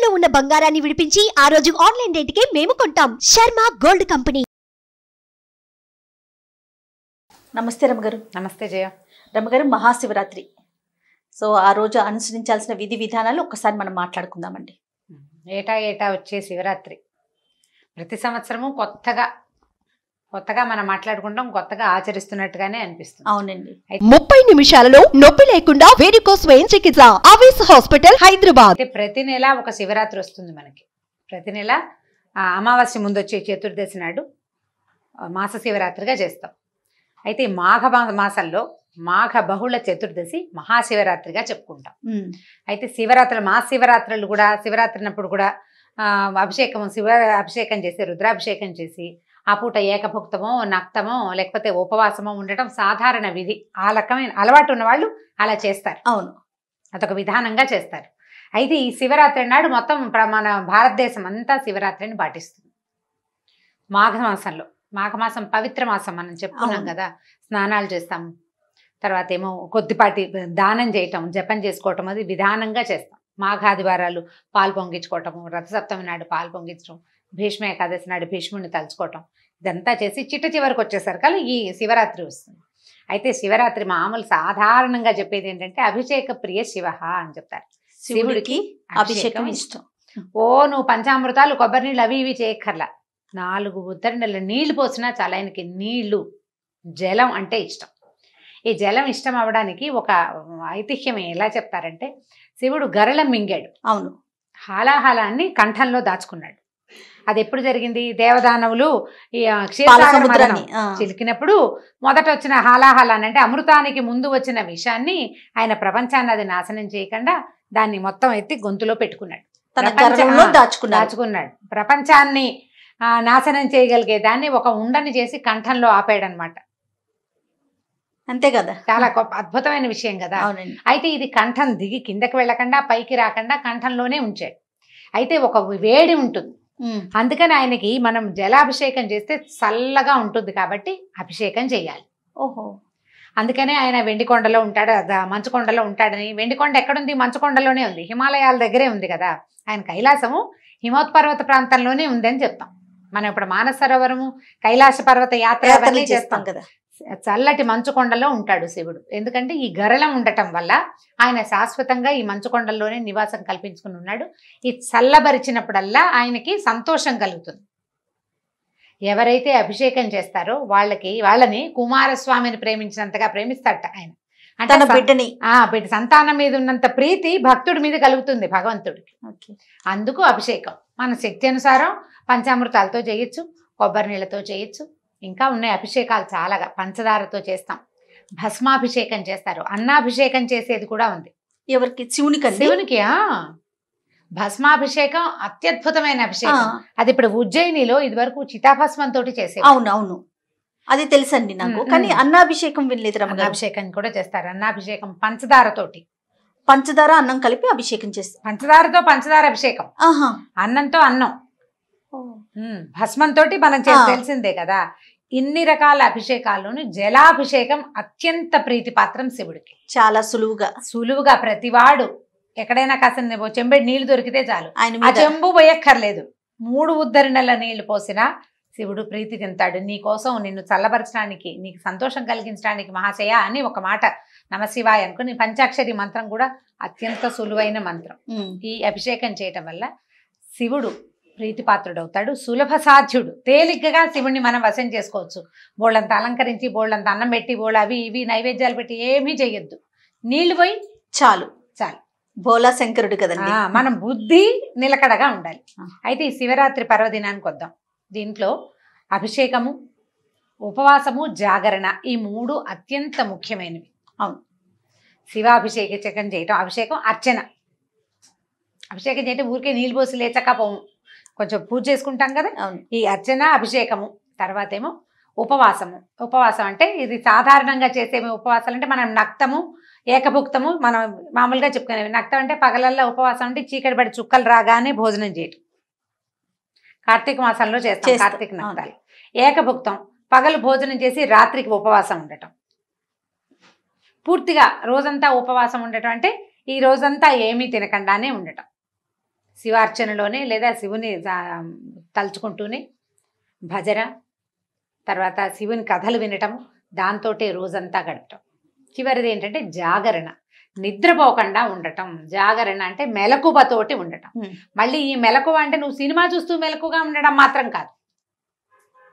తాకట్టులో ఉన్న బంగారాన్ని విడిపించి ఆ రోజు ఆన్లైన్ రేటుకే మేము కొంటాం. Sharma gold company. నమస్తే రమగారు. నమస్తే జయ. రమగారు, మహాశివరాత్రి. సో ఆ రోజు అనుసరించాల్సిన విధి విధానాలు ఒక్కసారి మనం మాట్లాడుకుందామండి. ఏటా వచ్చే శివరాత్రి ప్రతి సంవత్సరము కొత్తగా మనం మాట్లాడుకుంటాం, కొత్తగా ఆచరిస్తున్నట్టుగానే అనిపిస్తుంది. అవునండి. 30 నిమిషాలలో నొప్పి లేకుండా వేడికోస్ స్వయం చికిత్స ఆవేశ హాస్పిటల్ హైదరాబాద్. అయితే ప్రతి నెల ఒక శివరాత్రి వస్తుంది మనకి. ప్రతి నెల అమావాస్య ముందు వచ్చే చతుర్దశి నాడు మాస శివరాత్రిగా చేస్తాం. అయితే మాఘ మాసంలో మాఘ బహుళ చతుర్దశి మహాశివరాత్రిగా చెప్పుకుంటాం. అయితే మహాశివరాత్రులు కూడా శివరాత్రినప్పుడు కూడా అభిషేకం చేసి రుద్రాభిషేకం చేసి ఆ పూట ఏకభుక్తమో నక్తమో లేకపోతే ఉపవాసమో ఉండటం సాధారణ విధి. ఆ రకమైన అలవాటు ఉన్న వాళ్ళు అలా చేస్తారు. అవును, అదొక విధానంగా చేస్తారు. అయితే ఈ శివరాత్రి నాడు మొత్తం మన భారతదేశం అంతా శివరాత్రిని పాటిస్తుంది. మాఘమాసం పవిత్ర మాసం మనం చెప్పుకున్నాం కదా. స్నానాలు చేస్తాము, తర్వాత ఏమో కొద్దిపాటి దానం చేయటం, జపం చేసుకోవటం, అది విధానంగా చేస్తాం. మాఘాదివారాలు పాలు పొంగించుకోవటము, రథసప్తమి నాడు పాలు పొంగించడం, భీష్మ ఏకాదశి నాడు భీష్ముడిని తలుచుకోవటం, ఇదంతా చేసి చివరికి వచ్చేసరికి ఈ శివరాత్రి వస్తుంది. అయితే శివరాత్రి మామూలు సాధారణంగా చెప్పేది ఏంటంటే అభిషేక ప్రియ శివ అని చెప్తారు. శివుడికి అభిషేకం ఇష్టం. నువ్వు పంచామృతాలు కొబ్బరి నీళ్ళు అవి ఇవి చేయక్కర్లా, 4 ఉద్దరణల నీళ్లు పోసినా చాలా. ఆయనకి నీళ్లు జలం అంటే ఇష్టం. ఈ జలం ఇష్టం అవడానికి ఒక ఐతిహ్యం ఎలా చెప్తారంటే, శివుడు గరళం మింగాడు. అవును, హాలాహలాన్ని కంఠంలో దాచుకున్నాడు. అది ఎప్పుడు జరిగింది? దేవదానవులు ఈ సముద్రాన్ని చిలికినప్పుడు మొదట వచ్చిన హాలాహలాన్ని, అంటే అమృతానికి ముందు వచ్చిన విషాన్ని ఆయన ప్రపంచాన్ని అది నాశనం చేయకుండా దాన్ని మొత్తం ఎత్తి గొంతులో పెట్టుకున్నాడు, దాచుకున్నాడు. ప్రపంచాన్ని నాశనం చేయగలిగే దాన్ని ఒక ఉండని చేసి కంఠంలో ఆపాడనమాట. అంతే కదా, చాలా గొప్ప అద్భుతమైన విషయం కదా. అయితే ఇది కంఠం దిగి కిందకి వెళ్ళకుండా పైకి రాకుండా కంఠంలోనే ఉంచాడు. అయితే ఒక వేడి ఉంటుంది, అందుకని ఆయనకి మనం జలాభిషేకం చేస్తే చల్లగా ఉంటుంది కాబట్టి అభిషేకం చేయాలి. ఓహో, అందుకనే ఆయన వెండికొండలో ఉంటాడు, మంచుకొండలో ఉంటాడని. వెండికొండ ఎక్కడుంది? మంచుకొండలోనే ఉంది, హిమాలయాల దగ్గరే ఉంది కదా. ఆయన కైలాసము హిమోత్పర్వత ప్రాంతంలోనే ఉంది అని చెప్తాం. మనం ఇప్పుడు మానస సరోవరము, కైలాస పర్వత యాత్ర చేస్తాం కదా. చల్లటి మంచుకొండలో ఉంటాడు శివుడు. ఎందుకంటే ఈ గరళం ఉండటం వల్ల ఆయన శాశ్వతంగా ఈ మంచుకొండల్లోనే నివాసం కల్పించుకుని ఉన్నాడు. ఈ చల్లబరిచినప్పుడల్లా ఆయనకి సంతోషం కలుగుతుంది. ఎవరైతే అభిషేకం చేస్తారో వాళ్ళని కుమారస్వామిని ప్రేమించినంతగా ప్రేమిస్తాడట ఆయన. అంటే బిడ్డ సంతానం మీద ఉన్నంత ప్రీతి భక్తుడి మీద కలుగుతుంది భగవంతుడికి. అందుకు అభిషేకం మన శక్తి అనుసారం పంచామృతాలతో చేయొచ్చు, కొబ్బరి నీళ్ళతో చేయొచ్చు, ఇంకా ఉన్నాయి అభిషేకాలు చాలాగా. పంచదారతో చేస్తాం, భస్మాభిషేకం చేస్తారు, అన్నాభిషేకం చేసేది కూడా ఉంది. ఎవరికి? శివునికి. భస్మాభిషేకం అత్యద్భుతమైన అభిషేకం. అది ఇప్పుడు ఉజ్జయినిలో ఇది వరకు చితాభస్మం తోటి చేసే. అవునవును, అది తెలుసండి నాకు. కానీ అన్నాభిషేకం వినలేదు. అన్నాభిషేకం కూడా చేస్తారు. అన్నాభిషేకం పంచదారతోటి, పంచదార అన్నం కలిపి అభిషేకం చేస్తారు. పంచదారతో పంచదార అభిషేకం, అన్నంతో అన్నం, భస్మంతో మనం తెలిసిందే కదా. ఇన్ని రకాల అభిషేకాల్లోనూ జలాభిషేకం అత్యంత ప్రీతిపాత్రం శివుడికి. చాలా సులువుగా ప్రతివాడు ఎక్కడైనా కాసిన చెంబెడి నీళ్లు దొరికితే చాలు, ఆ చెంబు పోయక్కర్లేదు, 3 ఉద్దరణల నీళ్లు పోసినా శివుడు ప్రీతి చెందుతాడు. నీ కోసం నిన్ను చల్లబరచడానికి, నీకు సంతోషం కలిగించడానికి మహాశయ అని ఒక మాట నమశివాయ అనుకుని. పంచాక్షరి మంత్రం కూడా అత్యంత సులువైన మంత్రం. ఈ అభిషేకం చేయటం వల్ల శివుడు ప్రీతిపాత్రుడవుతాడు, సులభ సాధ్యుడు. తేలిగ్గా శివుడిని మనం వశం చేసుకోవచ్చు. బోళ్ళంత అలంకరించి, బోళ్ళంత అన్నం పెట్టి, బోళ్ళ అవి ఇవి నైవేద్యాలు పెట్టి ఏమీ చెయ్యొద్దు. నీళ్లు పోయి చాలు. బోలా శంకరుడు కదండి. మనం బుద్ధి నిలకడగా ఉండాలి. అయితే ఈ శివరాత్రి పర్వదినానికి వద్దాం. దీంట్లో అభిషేకము, ఉపవాసము, జాగరణ, ఈ 3 అత్యంత ముఖ్యమైనవి. అవును, శివాభిషేకం చేయటం, అభిషేకం, అర్చన. అభిషేకం చేయటం ఊరికే నీళ్ళు పోసి లేచక పోము, కొంచెం పూజ చేసుకుంటాం కదా. ఈ అర్చన, అభిషేకము, తర్వాత ఏమో ఉపవాసము. ఉపవాసం అంటే ఇది సాధారణంగా చేసే ఉపవాసాలు అంటే మనం నక్తము, ఏకభుక్తము మనం మామూలుగా చెప్పుకునేవి. నక్తం అంటే పగలల్లో ఉపవాసం అంటే చీకటి పడి చుక్కలు రాగానే భోజనం చేయటం, కార్తీక మాసంలో చేస్తాం కార్తీక నక్తాలు. ఏకభుక్తం పగలు భోజనం చేసి రాత్రికి ఉపవాసం ఉండటం. పూర్తిగా రోజంతా ఉపవాసం ఉండటం అంటే ఈ రోజంతా ఏమీ తినకుండానే ఉండటం. శివార్చనలోనే లేదా శివుని తలుచుకుంటూనే భజన, తర్వాత శివుని కథలు వినటం, దాంతోటే రోజంతా గడపటం. చివరిది ఏంటంటే జాగరణ, నిద్రపోకుండా ఉండటం. జాగరణ అంటే మెలకువతోటి ఉండటం. మళ్ళీ ఈ మెలకువ అంటే నువ్వు సినిమా చూస్తూ మెలకుగా ఉండడం మాత్రం కాదు,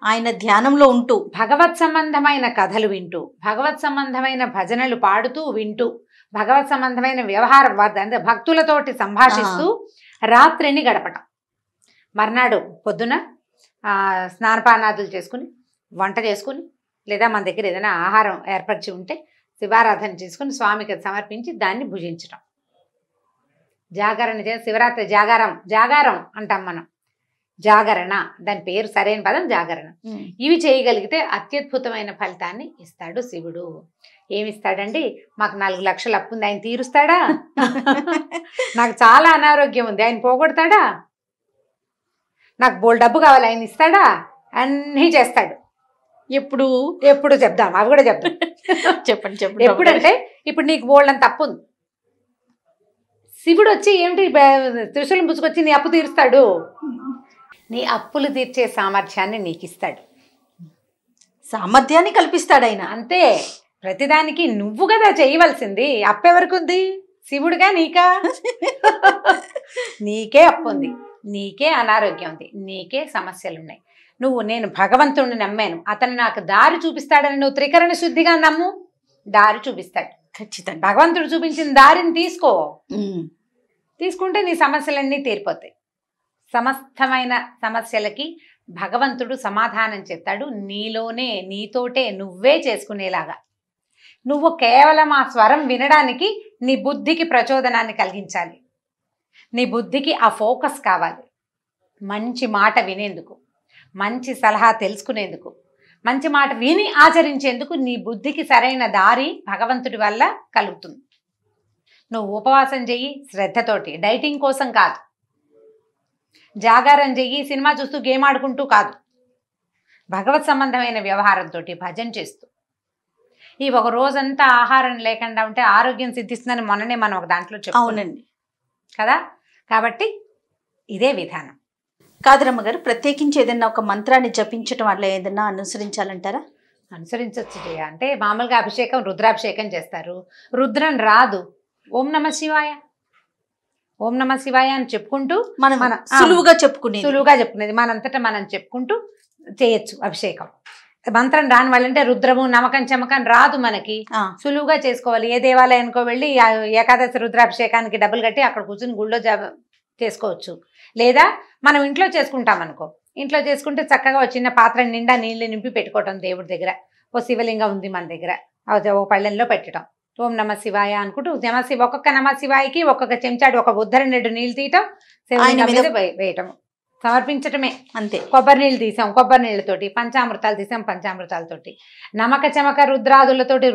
ఆయన ధ్యానంలో ఉంటూ భగవత్ సంబంధమైన కథలు వింటూ, భగవత్ సంబంధమైన భజనలు పాడుతూ వింటూ, భగవత్ సంబంధమైన వ్యవహారం అంటే భక్తులతోటి సంభాషిస్తూ రాత్రిని గడపటం. మర్నాడు పొద్దున స్నానపానాదులు చేసుకుని, వంట చేసుకుని, లేదా మన దగ్గర ఏదైనా ఆహారం ఏర్పరిచి ఉంటే శివారాధన చేసుకుని స్వామికి సమర్పించి దాన్ని భుజించటం. జాగరణ శివరాత్రి జాగారం అంటాం మనం. జాగరణ, దాని పేరు సరైన పదం జాగరణ. ఇవి చేయగలిగితే అత్యద్భుతమైన ఫలితాన్ని ఇస్తాడు శివుడు. ఏమిస్తాడండి? మాకు 4 లక్షలు అప్పు ఉంది, ఆయన తీరుస్తాడా? నాకు చాలా అనారోగ్యం ఉంది, ఆయన పోగొడతాడా? నాకు బోల్ డబ్బు కావాలి, ఆయన ఇస్తాడా? అన్నీ చేస్తాడు. ఎప్పుడు చెప్దాం, అవి కూడా చెప్దాం. చెప్పండి. ఎప్పుడంటే ఇప్పుడు నీకు బోల్డ్ అంత అప్పు ఉంది, శివుడు వచ్చి ఏమిటి త్రిశూలం పుచ్చుకొచ్చి నీ అప్పు తీరుస్తాడు. నీ అప్పులు తీర్చే సామర్థ్యాన్ని నీకు ఇస్తాడు, సామర్థ్యాన్ని కల్పిస్తాడు ఆయన. అంతే. ప్రతిదానికి నువ్వు కదా చేయవలసింది. అప్పెవరికి ఉంది? శివుడుగా నీకా? నీకే అప్పు ఉంది, నీకే అనారోగ్యం ఉంది, నీకే సమస్యలున్నాయి. నేను భగవంతుడిని నమ్మాను, అతను నాకు దారి చూపిస్తాడని నువ్వు త్రికరణ శుద్ధిగా నమ్ము, దారి చూపిస్తాడు ఖచ్చితంగా. భగవంతుడు చూపించిన దారిని తీసుకుంటే నీ సమస్యలన్నీ తీరిపోతాయి. సమస్తమైన సమస్యలకి భగవంతుడు సమాధానం చెప్తాడు. నీలోనే, నీతోటే నువ్వే చేసుకునేలాగా. నువ్వు కేవలం ఆ స్వరం వినడానికి నీ బుద్ధికి ప్రచోదనాన్ని కలిగించాలి, నీ బుద్ధికి ఆ ఫోకస్ కావాలి. మంచి మాట వినేందుకు, మంచి సలహా తెలుసుకునేందుకు, మంచి మాట విని ఆచరించేందుకు నీ బుద్ధికి సరైన దారి భగవంతుడి వల్ల కలుగుతుంది. నువ్వు ఉపవాసం చెయ్యి శ్రద్ధతోటి, డైటింగ్ కోసం కాదు. జాగారం చెయ్యి సినిమా చూస్తూ గేమ్ ఆడుకుంటూ కాదు. భగవత్ సంబంధమైన వ్యవహారంతో భజన చేస్తూ. ఈ ఒక రోజంతా ఆహారం లేకుండా ఉంటే ఆరోగ్యం సిద్ధిస్తుందని మొన్ననే మనం ఒక దాంట్లో చెప్పాం. అవునండి కదా. కాబట్టి ఇదే విధానం. కాదరమ్మ గారు, ప్రత్యేకించి ఏదైనా ఒక మంత్రాన్ని జపించడం అట్లా ఏదైనా అనుసరించాలంటారా? అనుసరించవచ్చు. అంటే మామూలుగా అభిషేకం రుద్రాభిషేకం చేస్తారు. రుద్రం రాదు, ఓం నమ శివాయ, ఓం నమ శివాయ అని చెప్పుకుంటూ మనం సులువుగా చెప్పుకునేది మనంతటా మనం చెప్పుకుంటూ చేయొచ్చు అభిషేకం. మంత్రం రాని వాళ్ళంటే రుద్రము నమకం చమకం రాదు మనకి, సులువుగా చేసుకోవాలి. ఏ దేవాలయానికో వెళ్ళి ఏకాదశి రుద్రాభిషేకానికి డబ్బులు కట్టి అక్కడ కూర్చుని గుళ్ళో చేసుకోవచ్చు. లేదా మనం ఇంట్లో చేసుకుంటాం అనుకో, ఇంట్లో చేసుకుంటే చక్కగా ఒక చిన్న పాత్ర నిండా నీళ్ళు నింపి పెట్టుకోవటం. దేవుడి దగ్గర ఓ శివలింగం ఉంది మన దగ్గర, ఓ పళ్ళెంలో పెట్టడం. ఓం నమ శివాయ అనుకుంటూ ఒక్కొక్క నమ శివాయకి ఒక్కొక్క చెంచాడు, ఒక ఉద్ధరణెడు నీళ్ళు తీయటం, శివలింగం మీద వేయటం, సమర్పించటమే. అంతే. కొబ్బరి నీళ్ళు తీసాం, కొబ్బరి నీళ్ళతోటి. పంచామృతాలు తీసాం, పంచామృతాలతోటి. నమక చమక రుద్రాదులతోటి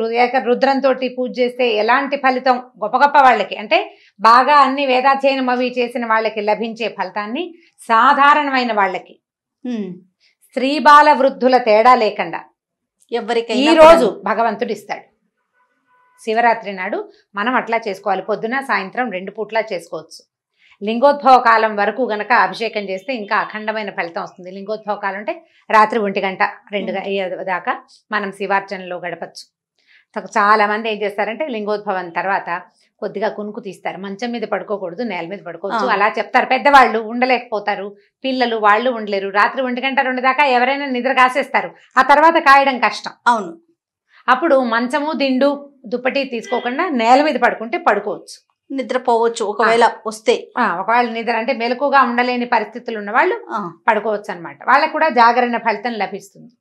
రుద్రంతో పూజ చేస్తే ఎలాంటి ఫలితం గొప్ప గొప్ప వాళ్ళకి, అంటే బాగా అన్ని వేదాధ్యయనం అవి చేసిన వాళ్ళకి లభించే ఫలితాన్ని సాధారణమైన వాళ్ళకి, స్త్రీ బాల వృద్ధుల తేడా లేకుండా ఎవరికైనా ఈ రోజు భగవంతుడు ఇస్తాడు. శివరాత్రి నాడు మనం అట్లా చేసుకోవాలి. పొద్దున సాయంత్రం 2 పూట్లా చేసుకోవచ్చు. లింగోద్భవ కాలం వరకు గనక అభిషేకం చేస్తే ఇంకా అఖండమైన ఫలితం వస్తుంది. లింగోద్భవ కాలం అంటే రాత్రి 1 గంట 2 దాకా మనం శివార్చనలో గడపచ్చు. చాలా మంది ఏం చేస్తారంటే లింగోద్భవం తర్వాత కొద్దిగా కునుకు తీస్తారు. మంచం మీద పడుకోకూడదు, నేల మీద పడుకోవచ్చు అలా చెప్తారు. పెద్దవాళ్ళు ఉండలేకపోతారు, పిల్లలు వాళ్ళు ఉండలేరు. రాత్రి 1 గంట 2 దాకా ఎవరైనా నిద్ర కాసేస్తారు, ఆ తర్వాత కాయడం కష్టం. అవును. అప్పుడు మంచము దిండు దుప్పటి తీసుకోకుండా నేల మీద పడుకుంటే పడుకోవచ్చు, నిద్రపోవచ్చు. ఒకవేళ వస్తే ఒకవేళ నిద్ర అంటే మెలకుగా ఉండలేని పరిస్థితులు ఉన్న వాళ్ళు పడుకోవచ్చు అనమాట. వాళ్ళకు కూడా జాగరణ ఫలితం లభిస్తుంది.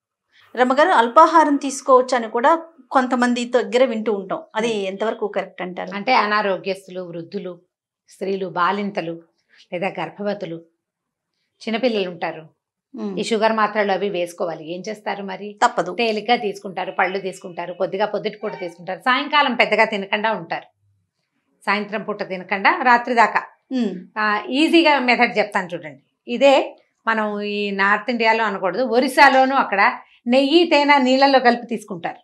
రమ్మగారు, అల్పాహారం తీసుకోవచ్చు అని కూడా కొంతమంది దగ్గర వింటూ ఉంటాం, అది ఎంతవరకు కరెక్ట్ అంటారు? అంటే అనారోగ్యస్తులు, వృద్ధులు, స్త్రీలు, బాలింతలు లేదా గర్భవతులు, చిన్నపిల్లలు ఉంటారు. ఈ షుగర్ మాత్రలు అవి వేసుకోవాలి. ఏం చేస్తారు మరి? తప్పదు. తేలిగ్గా తీసుకుంటారు, పళ్ళు తీసుకుంటారు, కొద్దిగా పొద్దుటి పూట తీసుకుంటారు. సాయంకాలం పెద్దగా తినకుండా ఉంటారు, సాయంత్రం పూట తినకుండా రాత్రి దాకా. ఈజీగా మెథడ్ చెప్తాను చూడండి. ఇదే మనం ఈ నార్త్ ఇండియాలో అనకూడదు, ఒరిస్సాలోనూ అక్కడ నెయ్యి తేనె నీళ్ళలో కలిపి తీసుకుంటారు.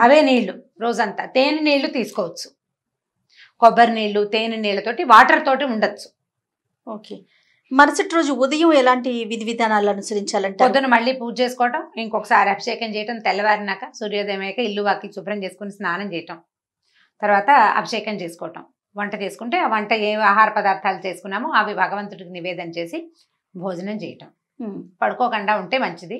అవే నీళ్లు రోజంతా. తేనె నీళ్లు తీసుకోవచ్చు, కొబ్బరి నీళ్లు తేనె నీళ్ళతోటి వాటర్ తోటి ఉండొచ్చు. ఓకే. మరుసటి రోజు ఉదయం ఎలాంటి విధి విధానాలు అనుసరించాలంటే? పొద్దున మళ్ళీ పూజ చేసుకోవటం, ఇంకొకసారి అభిషేకం చేయటం, తెల్లవారినాక సూర్యోదయం అయ్యాక ఇల్లు వాకి శుభ్రం చేసుకుని స్నానం చేయటం, తర్వాత అభిషేకం చేసుకోవటం, వంట చేసుకుంటే ఆ వంట ఏ ఆహార పదార్థాలు చేసుకున్నామో అవి భగవంతుడికి నివేదన చేసి భోజనం చేయటం. పడుకోకుండా ఉంటే మంచిది.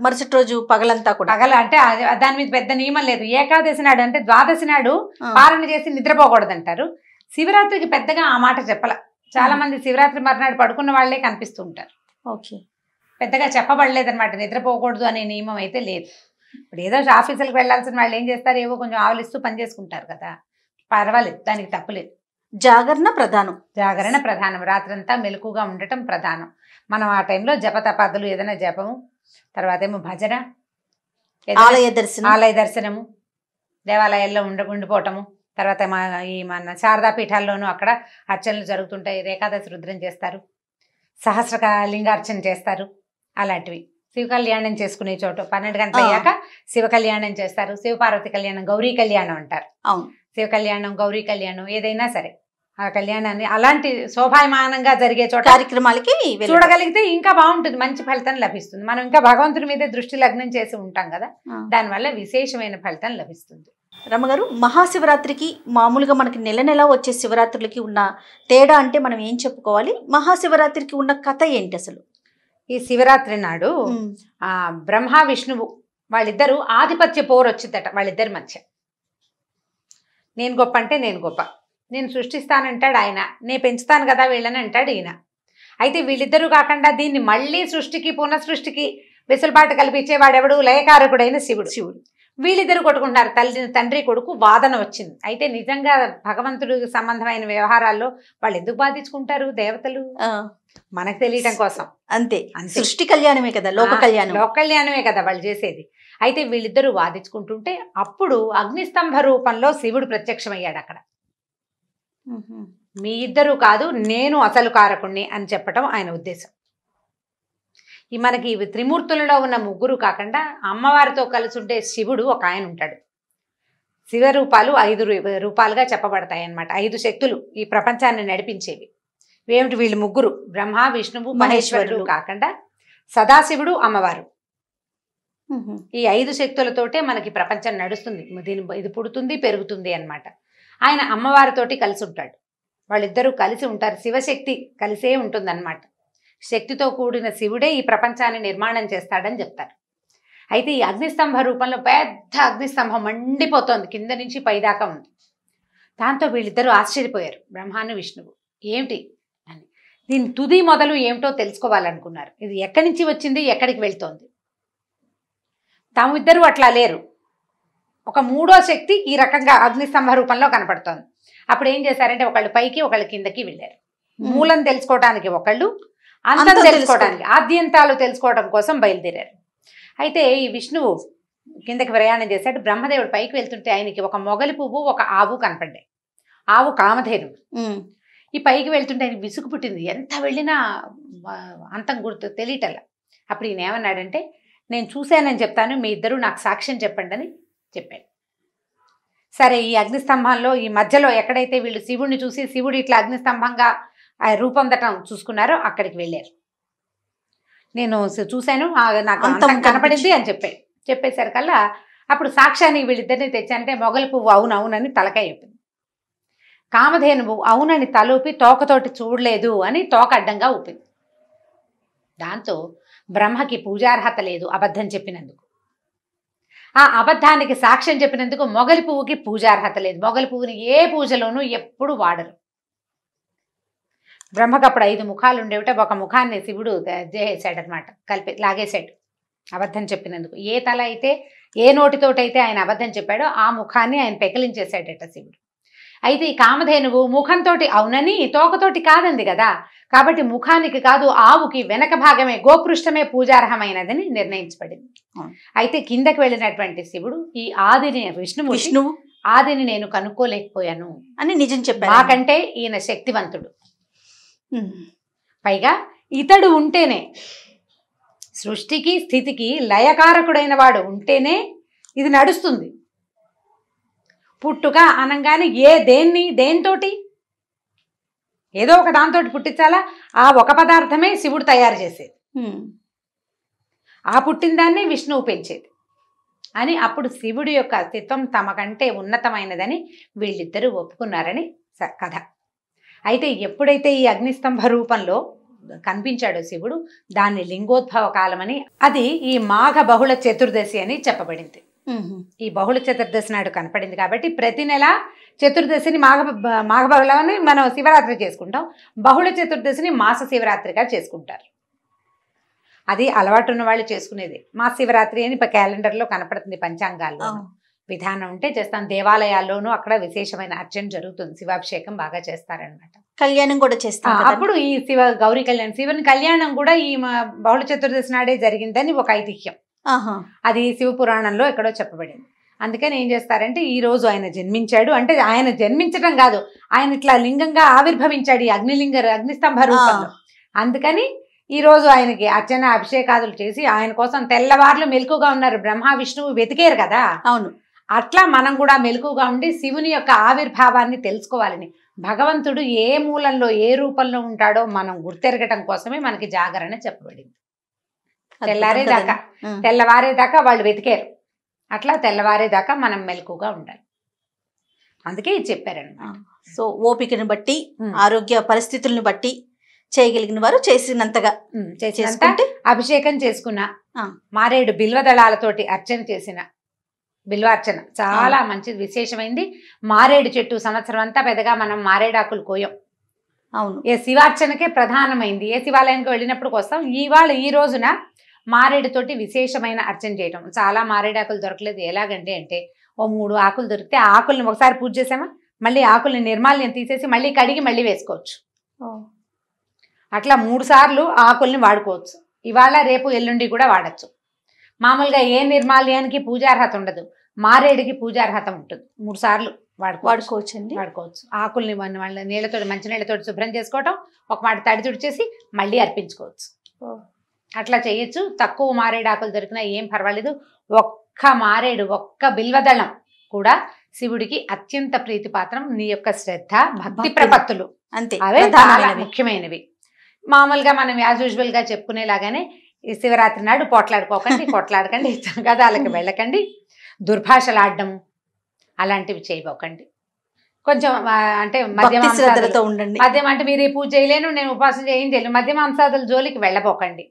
మరుసటి రోజు పగలంతా కూడా పగల అంటే దాని మీద పెద్ద నియమం లేదు. ఏకాదశి నాడు అంటే ద్వాదశి నాడు పారణ చేసి నిద్రపోకూడదు అంటారు. శివరాత్రికి పెద్దగా ఆ మాట చెప్పల. చాలా మంది శివరాత్రి మర్నాడు పడుకున్న వాళ్లే కనిపిస్తూ ఉంటారు. ఓకే. పెద్దగా చెప్పబడలేదు అనమాట, నిద్రపోకూడదు అనే నియమం అయితే లేదు. ఇప్పుడు ఏదో ఆఫీసులకు వెళ్లాల్సిన వాళ్ళు ఏం చేస్తారు, ఏవో కొంచెం ఆవలిస్తూ పని చేసుకుంటారు కదా, పర్వాలేదు, దానికి తప్పులేదు. జాగరణ ప్రధానం. జాగరణ ప్రధానం. రాత్రంతా మెలకుగా ఉండటం ప్రధానం. మనం ఆ టైంలో జపతపాదులు ఏదైనా జపము, తర్వాత ఏమో భజన, ఆలయ దర్శనము, దేవాలయాల్లో ఉండిపోవటము, తర్వాత మన శారదా పీఠాల్లోనూ అక్కడ అర్చనలు జరుగుతుంటాయి. ఏకాదశి రుద్రం చేస్తారు, సహస్ర లింగార్చన చేస్తారు. అలాంటివి శివ కళ్యాణం చేసుకునే చోట 12 గంటల అయ్యాక శివ కళ్యాణం చేస్తారు. శివపార్వతి కళ్యాణం, గౌరీ కళ్యాణం అంటారు. అవును, శివ కళ్యాణం, గౌరీ కళ్యాణం ఏదైనా సరే ఆ కళ్యాణాన్ని అలాంటి శోభాయమానంగా జరిగే చోట కార్యక్రమాలకి చూడగలిగితే ఇంకా బాగుంటుంది, మంచి ఫలితం లభిస్తుంది. మనం ఇంకా భగవంతుడి మీదే దృష్టి లగ్నం చేసి ఉంటాం కదా, దానివల్ల విశేషమైన ఫలితం లభిస్తుంది. రమ్మగారు, మహాశివరాత్రికి మామూలుగా మనకి నెల నెల వచ్చే శివరాత్రులకి ఉన్న తేడా అంటే మనం ఏం చెప్పుకోవాలి? మహాశివరాత్రికి ఉన్న కథ ఏంటి అసలు? ఈ శివరాత్రి నాడు బ్రహ్మ విష్ణువు వాళ్ళిద్దరూ ఆధిపత్య పోరు వచ్చిందట వాళ్ళిద్దరి మధ్య. నేను గొప్ప అంటే నేను గొప్ప, నేను సృష్టిస్తానంటాడు ఆయన, నేను పెంచుతాను కదా వీళ్ళని అంటాడు ఈయన. అయితే వీళ్ళిద్దరూ కాకుండా దీన్ని మళ్ళీ సృష్టికి పునఃసృష్టికి వెసులుబాటు కల్పించేవాడెవడు? లయకారకుడైన శివుడు. వీళ్ళిద్దరు కొట్టుకుంటారు, తండ్రి కొడుకు వాదన వచ్చింది. అయితే నిజంగా భగవంతుడికి సంబంధమైన వ్యవహారాల్లో వాళ్ళు ఎందుకు బాధించుకుంటారు? దేవతలు మనకు తెలియటం కోసం, అంతే. సృష్టి కళ్యాణమే కదా, లోక కళ్యాణమే కదా వాళ్ళు చేసేది. అయితే వీళ్ళిద్దరూ వాదించుకుంటుంటే అప్పుడు అగ్నిస్తంభ రూపంలో శివుడు ప్రత్యక్షమయ్యాడు అక్కడ. మీ ఇద్దరు కాదు, నేను అసలు కారకుణ్ణి అని చెప్పటం ఆయన ఉద్దేశం. ఈ మనకి త్రిమూర్తులలో ఉన్న ముగ్గురు కాకుండా అమ్మవారితో కలిసి ఉండే శివుడు ఒక ఆయన ఉంటాడు. శివరూపాలు 5 రూపాలుగా చెప్పబడతాయి అన్నమాట. 5 శక్తులు ఈ ప్రపంచాన్ని నడిపించేవి. ఏమిటి? వీళ్ళు ముగ్గురు, బ్రహ్మ విష్ణువు మహేశ్వరుడు కాకుండా సదాశివుడు, అమ్మవారు. ఈ 5 శక్తులతోటే మనకి ప్రపంచం నడుస్తుంది, ఇది పుడుతుంది పెరుగుతుంది అన్నమాట. ఆయన అమ్మవారితోటి కలిసి ఉంటాడు, వాళ్ళిద్దరూ కలిసి ఉంటారు. శివశక్తి కలిసే ఉంటుందన్నమాట. శక్తితో కూడిన శివుడే ఈ ప్రపంచాన్ని నిర్మాణం చేస్తాడని చెప్తారు. అయితే ఈ అగ్నిస్తంభ రూపంలో పెద్ద అగ్నిస్తంభం మండిపోతోంది, కింద నుంచి పైదాకా ఉంది. దాంతో వీళ్ళిద్దరూ ఆశ్చర్యపోయారు, బ్రహ్మాను విష్ణువు, ఏమిటి అని. దీని తుది మొదలు ఏమిటో తెలుసుకోవాలనుకున్నారు. ఇది ఎక్కడి నుంచి వచ్చింది, ఎక్కడికి వెళ్తోంది. తాము ఇద్దరు అట్లా లేరు, ఒక మూడో శక్తి ఈ రకంగా అగ్నిస్తంభ రూపంలో కనపడుతోంది. అప్పుడు ఏం చేశారంటే ఒకళ్ళు పైకి ఒకళ్ళు కిందకి వెళ్ళారు. మూలం తెలుసుకోవడానికి ఒకళ్ళు, అంతం తెలుసుకోవడానికి, ఆద్యంతాలు తెలుసుకోవడం కోసం బయలుదేరారు. అయితే ఈ విష్ణువు కిందకి ప్రయాణం చేశాడు. బ్రహ్మదేవుడు పైకి వెళ్తుంటే ఆయనకి ఒక మొగలి పువ్వు, ఒక ఆవు కనపడ్డాయి. ఆవు కామధేను. ఈ పైకి వెళ్తుంటే ఆయన విసుగు పుట్టింది, ఎంత వెళ్ళినా అంతం గుర్తు తెలియటల్లా. అప్పుడు ఈయన ఏమన్నాడంటే, నేను చూశానని చెప్తాను, మీ ఇద్దరు నాకు సాక్ష్యం చెప్పండి అని చెప్పాడు. సరే, ఈ అగ్నిస్తంభంలో ఈ మధ్యలో ఎక్కడైతే వీళ్ళు శివుడిని చూసి శివుడు ఇట్లా అగ్నిస్తంభంగా రూపొందటం చూసుకున్నారో అక్కడికి వెళ్ళారు. నేను చూశాను, నాకు అంతం కనపడింది అని చెప్పేసరికల్లా అప్పుడు సాక్ష్యానికి వీళ్ళిద్దరిని తెచ్చానంటే మొగలి పువ్వు అవునవునని తలకాయ చెప్పింది. కామధేనువు అవునని తలూపి తోకతోటి చూడలేదు అని తోక అడ్డంగా ఊపింది. దాంతో బ్రహ్మకి పూజార్హత లేదు అబద్ధం చెప్పినందుకు. ఆ అబద్ధానికి సాక్ష్యం చెప్పినందుకు మొగలి పువ్వుకి పూజార్హత లేదు. మొగలి పువ్వుని ఏ పూజలోనూ ఎప్పుడు వాడరు. బ్రహ్మకు అప్పుడు 5 ముఖాలు ఉండేవిట. ఒక ముఖాన్ని శివుడు చేసాడు అనమాట, లాగేశాడు అబద్ధం చెప్పినందుకు. ఏ తల అయితే, ఏ నోటితోటైతే ఆయన అబద్ధం చెప్పాడో ఆ ముఖాన్ని ఆయన పెకిలించేశాడట శివుడు. అయితే ఈ కామధేనువు ముఖంతో అవునని తోకతోటి కాదంది కదా, కాబట్టి ముఖానికి కాదు ఆవుకి వెనక భాగమే, గోపృష్టమే పూజార్హమైనదని నిర్ణయించబడింది. అయితే కిందకి వెళ్ళినటువంటి శివుడు ఈ ఆదిని విష్ణువు ఆదిని నేను కనుక్కోలేకపోయాను అని నిజం చెప్పాడు. నాకంటే ఈయన శక్తివంతుడు, పైగా ఇతడు ఉంటేనే సృష్టికి స్థితికి లయకారకుడైన వాడు ఉంటేనే ఇది నడుస్తుంది. పుట్టుక అనంగానే దేంతోటి ఏదో ఒక దాంతో పుట్టించాలా, ఆ ఒక పదార్థమే శివుడు తయారు చేసేది, ఆ పుట్టిన దాన్ని విష్ణువు పెంచేది అని. అప్పుడు శివుడి యొక్క అస్తిత్వం తమకంటే ఉన్నతమైనదని వీళ్ళిద్దరూ ఒప్పుకున్నారని కథ. అయితే ఎప్పుడైతే ఈ అగ్నిస్తంభ రూపంలో కనిపించాడో శివుడు, దాన్ని లింగోద్భవ కాలమని, అది ఈ మాఘ బహుళ చతుర్దశి అని చెప్పబడింది. ఈ బహుళ చతుర్దశి నాడు కనపడింది కాబట్టి ప్రతి నెల చతుర్దశిని మాఘ బహుళని మనం శివరాత్రి చేసుకుంటాం, బహుళ చతుర్దశిని మాస శివరాత్రిగా చేసుకుంటారు. అది అలవాటు ఉన్న వాళ్ళు చేసుకునేది. మాస శివరాత్రి అని క్యాలెండర్లో కనపడుతుంది, పంచాంగాల్లో విధానం ఉంటే చేస్తాం. దేవాలయాల్లోనూ అక్కడ విశేషమైన అర్చన జరుగుతుంది, శివాభిషేకం బాగా చేస్తారనమాట. కళ్యాణం కూడా చేస్తాం. అప్పుడు ఈ గౌరీ కళ్యాణం, శివుని కళ్యాణం కూడా ఈ బహుళ చతుర్దశి నాడే జరిగిందని ఒక ఐతిహ్యం. అది శివ పురాణంలో ఎక్కడో చెప్పబడింది. అందుకని ఏం చేస్తారంటే, ఈ రోజు ఆయన జన్మించాడు అంటే, ఆయన జన్మించడం కాదు, ఆయన ఇట్లా లింగంగా ఆవిర్భవించాడు ఈ అగ్నిస్తంభ రూపంలో. అందుకని ఈ రోజు ఆయనకి అర్చన అభిషేకాదులు చేసి ఆయన కోసం తెల్లవార్లు మెలకుగా ఉన్నారు. బ్రహ్మ విష్ణువు వెతికేరు కదా, అవును. అట్లా మనం కూడా మెలకుగా ఉండి శివుని యొక్క ఆవిర్భావాన్ని తెలుసుకోవాలని, భగవంతుడు ఏ మూలంలో ఏ రూపంలో ఉంటాడో మనం గుర్తెరగటం కోసమే మనకి జాగరణ చెప్పబడింది. తెల్లవారేదాకా వాళ్ళు వెతికారు, అట్లా తెల్లవారేదాకా మనం మెలకుగా ఉండాలి, అందుకే ఇది చెప్పారన్నమాట. సో ఓపికను బట్టి, ఆరోగ్య పరిస్థితులను బట్టి చేయగలిగిన వారు చేసినంతగా చేసుకుంటే, అభిషేకం చేసుకున్న, మారేడు బిల్వదళాలతోటి అర్చన చేసిన, బిల్వార్చన చాలా మంచిది, విశేషమైంది. మారేడు చెట్టు సంవత్సరం అంతా పెద్దగా మనం మారేడాకులు కోయం. అవును, ఏ శివార్చనకే ప్రధానమైంది. ఏ శివాలయానికి వెళ్ళినప్పుడు కోసం ఈ రోజున మారేడుతోటి విశేషమైన అర్చన చేయటం. చాలా మారేడాకులు దొరకలేదు. ఎలాగంటే అంటే, ఓ 3 ఆకులు దొరికితే ఆ ఆకుల్ని ఒకసారి పూజ చేసామా, మళ్ళీ ఆకుల్ని నిర్మాల్యం తీసేసి మళ్ళీ కడిగి మళ్ళీ వేసుకోవచ్చు. అట్లా 3 సార్లు ఆకుల్ని వాడుకోవచ్చు. ఇవాళ రేపు ఎల్లుండి కూడా వాడచ్చు. మామూలుగా ఏ నిర్మాల్యానికి పూజార్హత ఉండదు, మారేడుకి పూజార్హత ఉంటుంది. 3 సార్లు వాడుకోవచ్చు. ఆకుల్ని వాళ్ళ నీళ్ళతో, మంచి నీళ్ళతో శుభ్రం చేసుకోవటం, ఒక మాట తడి తుడిచేసి మళ్ళీ అర్పించుకోవచ్చు. అట్లా చేయొచ్చు. తక్కువ మారేడు ఆకులు దొరికినా ఏం పర్వాలేదు. ఒక్క మారేడు, ఒక్క బిల్వదళం కూడా శివుడికి అత్యంత ప్రీతిపాత్రం. నీ యొక్క శ్రద్ధ, భక్తి ప్రపత్తులు అంతే, అవే చాలా ముఖ్యమైనవి. మామూలుగా మనం యాజ్ యూజువల్ గా చెప్పుకునేలాగానే ఈ శివరాత్రి నాడు కొట్లాడకండి, తగాదాలకు వెళ్ళకండి, దుర్భాషలాడడం అలాంటివి చేయబోకండి. కొంచెం అంటే మధ్యమాంసాదులతో ఉండండి. మద్యం అంటే మీరు ఈ పూజ చేయలేను, నేను ఉపవాసం చేయలేను, మధ్యమాంసాదుల జోలికి వెళ్ళబోకండి.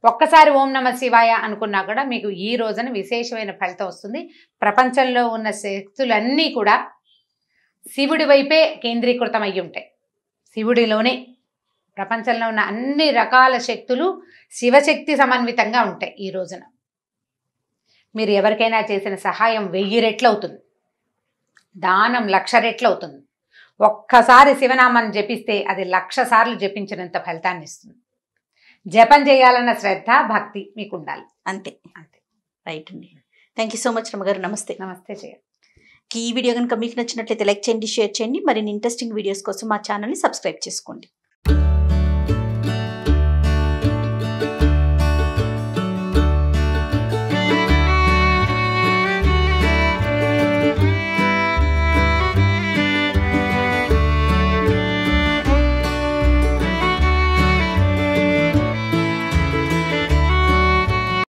ఒక్కసారి ఓం నమ శివాయ అనుకున్నా కూడా మీకు ఈ రోజున విశేషమైన ఫలితం వస్తుంది. ప్రపంచంలో ఉన్న శక్తులన్నీ కూడా శివుడి వైపే కేంద్రీకృతం అయ్యి ఉంటాయి. శివుడిలోనే ప్రపంచంలో ఉన్న అన్ని రకాల శక్తులు శివశక్తి సమన్వితంగా ఉంటాయి. ఈ రోజున మీరు ఎవరికైనా చేసిన సహాయం 1000 రెట్లు అవుతుంది, దానం 1,00,000 రెట్లు అవుతుంది. ఒక్కసారి శివనామాన్ని జపిస్తే అది 1,00,000 సార్లు జపించినంత ఫలితాన్ని ఇస్తుంది. జపం చేయాలన్న శ్రద్ధ, భక్తి మీకు ఉండాలి, అంతే. రైట్ అండి. థ్యాంక్ యూ సో మచ్ రమ్మగారు. నమస్తే. చేయ ఈ వీడియో కనుక మీకు నచ్చినట్లయితే లైక్ చేయండి, షేర్ చేయండి. మరిన్ని ఇంట్రెస్టింగ్ వీడియోస్ కోసం మా ఛానల్ని సబ్స్క్రైబ్ చేసుకోండి.